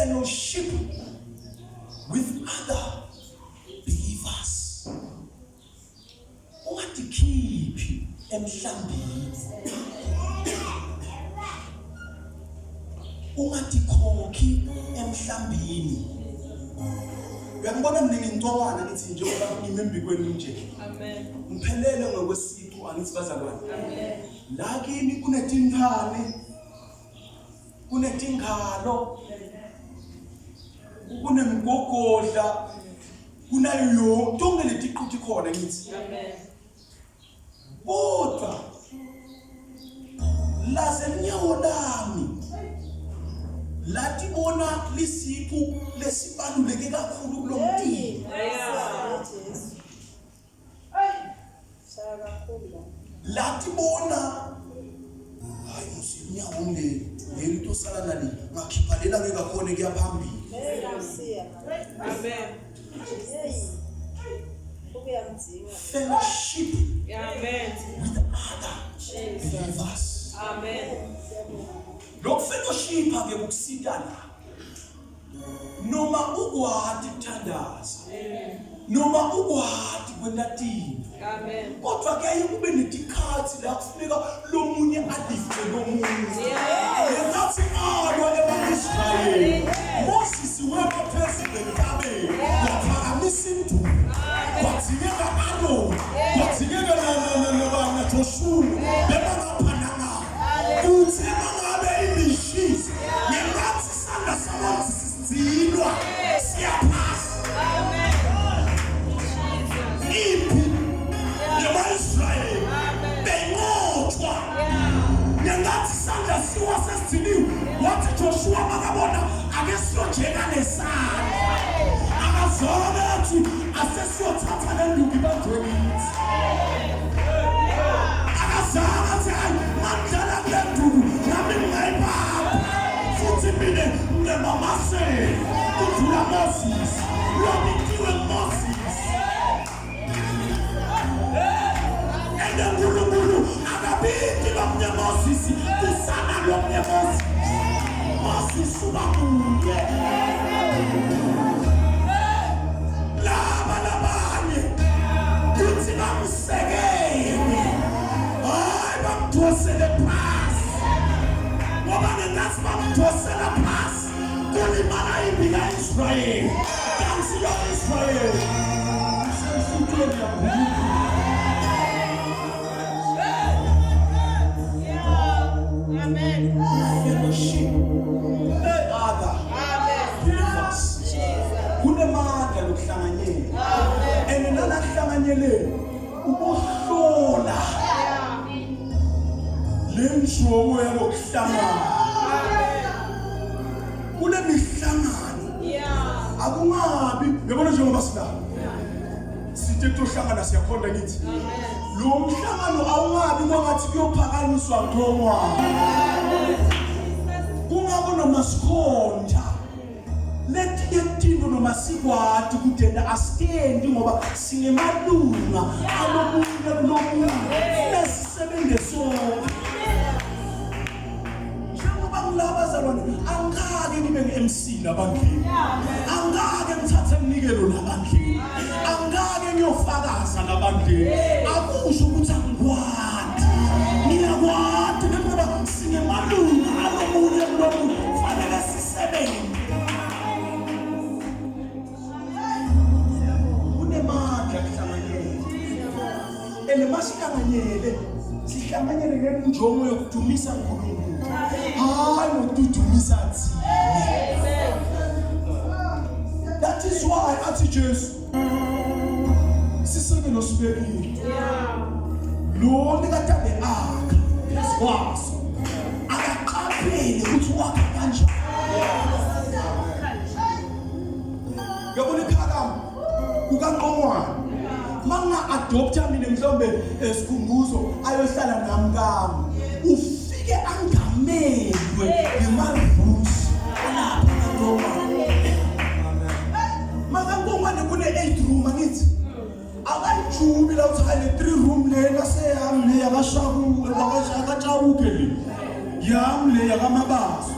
fellowship with other believers. Ungakhiphi emhlambini. Ungakhokhi emhlambini. Uyangibona mina ngintwana ngithi njengoba ngimembi kwenu nje. Amen. Ngiphelele ngokwesipho angithi bazalwane. Amen. La kimi kunetingane, kunetingalo, kunemgogodla, kunayo tonke letiquthi khona ngithi. Amen. Kodwa lasenyawo lami latibona lisipho lesibaluleke kakhulu kulomntini. Latibona hayi musinyawo leli tosala nali ngakhiphalela ngekakhona kuyaphambili. Amen. Fellowship with other believers. Amen. Lo fellowship ake ukusitana. Noma ukwadi kuthandaza. Noma ukwadi kwendathini. Amen. Kodwa ke kube netikhathi la kufuneka lo munye adifte lo munye. Ngathi alwa eMisrayeli. Moses wema president kabe. Yaphakamisa into. Kwathiyeka Aaron. Kwathiyeka na Joshua. Bebangaphananga. Uthi mangabe imishisi. Ngengathi sanda samanzi sizilwa. Siyaphasa. Amen. Impi Israel, bengothwa. Ngengathi sandla siwasesiziniwe. Wathi Joshua makabona ake siyojeka nesandla. Akazona athi asesiyothatha le nduku ibanjwe kithi. Akazana athi mandlala kule nduku nami ngingayibamba. Futhi mina ngemamase kudlula Moses. Lobitiwe Moses. Ngulu akabiti lomnye Moses kusana lomnye Moses. Moses ubamunye. Labanye kuthi bamsekele. Hayi bamthosele phasi. Ngoba ngengathi bamthosela phasi kulimala impi kaIsrayeli. Dansi kaIsrayeli. Sesithola ukuthi Amen. Fellowship with other believers. Kunemandla lokuhlanganyela. And nalahlanganyeleni ukuhlola lenjongo yokuhlangana. Kulemihlangano. Akungabi yabona njengoba sila. Sithe kuhlangana siyakhonda ngithi. Lo mhlangano awungabi kwangathi kuyophakanyiswa ngomwa. Kungabe nomasikhonja. Lethi yethinto nomasikwadi kudenda asikendi ngoba singemalunga alomunye lomunye. Lesisebenze sonke. Njengoba ngilaba bazalwane angake nibe nge-MC labangeni. Angake ngithathe umnikelo labangeni. Angake ngiyofakaza labangeni. Akusho ukuthi angikwadi. Ngiyakwadi ngoba singemalunga alomunye lomunye. Fanele sisebenze. Kunemandla kuhlanganyela. Masihlanganyele. Sihlanganyele ngenjongo yokudumisa uNkulunkulu. Hayi ngokudumisa thina. That is why athi Jesu siseke nosibekile. Lo nikatabe akha phezukwaso. Akaqaphele ukuthi wakha kanjani. Yabona iphakama kukaNqongwana. Manga adopta mina mhlombe esikhumbuzo ayohlala namkami. Ufike angamelwe ngemarubhusi lapha kaNqongwana. Makangongwane kune 8 room angithi. Akayijubi la uthi le 3 room lena seyami le yakashaku akatsharuke le. Yami le yakamabazo.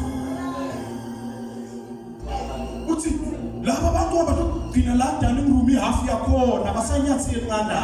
ukuthi laba bantu abathina la dining room ihalf yakhona basanyatheli nganda